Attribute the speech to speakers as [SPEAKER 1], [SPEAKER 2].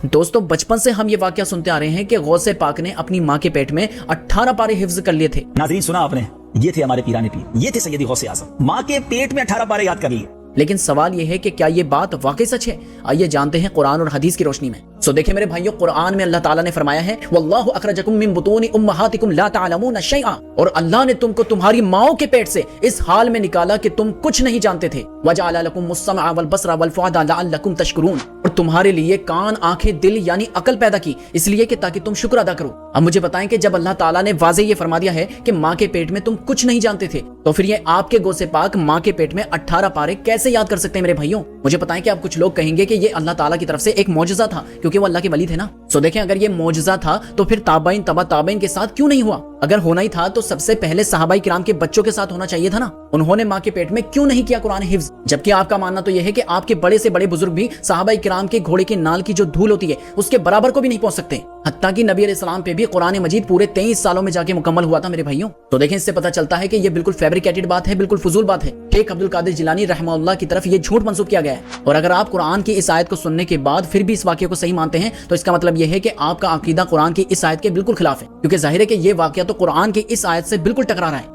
[SPEAKER 1] दोस्तों बचपन से हम ये वाकया सुनते आ रहे हैं कि गौसे पाक ने अपनी माँ के पेट में 18 पारे हिफ्ज कर लिए थे।
[SPEAKER 2] नाज़रीन सुना आपने, ये थे हमारे पीराने पीर, ये थे सैयदी गौसे आज़म, माँ के पेट में 18 पारे याद कर लिए।
[SPEAKER 1] लेकिन सवाल यह है कि क्या ये बात वाकई सच है? आइए जानते हैं कुरान और हदीस की रोशनी में। देखें मेरे भाइयों, कुरान में अल्लाह ताला ने फरमाया है वल्लाहु अखरजकुम मिन बुतूनि उम्महातिकुम ला तअलमूना शैआ, और अल्लाह ने तुमको तुम्हारी माओ के पेट से इस हाल में निकाला कि तुम कुछ नहीं जानते थे। वजअल लकुमुस समअ वल बसरा वल फुआदा लअल्लकुम तशकुरून, और तुम्हारे लिए कान, आंखें, दिल यानी अकल पैदा की इसलिए कि ताकि तुम शुक्र अदा करो। अब मुझे बताएं कि जब अल्लाह ताला ने वाज़े ये फरमा दिया है कि माँ के पेट में तुम कुछ नहीं जानते थे, तो फिर ये आपके गौसे पाक माँ के पेट में 18 पारे कैसे याद कर सकते हैं मेरे भाइयों? मुझे बताएं कि आप कुछ लोग कहेंगे कि ये अल्लाह ताला की तरफ से एक मौजज़ा था क्योंकि वो अल्लाह के वली थे ना। देखें, अगर ये मौजज़ा था तो फिर ताबाइन तबा ताबाइन के साथ क्यों नहीं हुआ? अगर होना ही था तो सबसे पहले सहाबाई किराम के बच्चों के साथ होना चाहिए था ना। उन्होंने माँ के पेट में क्यों नहीं किया कुरान हिफ्ज? जबकि आपका मानना तो यह है कि आपके बड़े से बड़े बुजुर्ग भी सहाबाई किराम के घोड़े के नाल की जो धूल होती है उसके बराबर को भी नहीं पहुंच सकते। हत्ता कि नबी अलैहिस्सलाम पे भी कुरान मजीद पूरे 23 सालों में जाके मुकम्मल हुआ था मेरे भाइयों। तो देखें, इससे पता चलता है कि ये बिल्कुल फैब्रिकेटेड बात है, बिल्कुल फजूल बात है। शेख अब्दुल कादिर जिलानी रहमतुल्लाह की तरफ ये झूठ मंसूब किया गया है। और अगर आप कुरान की इस आयत को सुनने के बाद फिर भी इस वाक्य को सही मानते हैं तो इसका मतलब यह है कि आपका अकीदा कुरान की इस आयत के बिल्कुल खिलाफ है, क्योंकि जाहिर है कि ये वाक्य तो कुरान की इस आयत से बिल्कुल टकरा रहा है।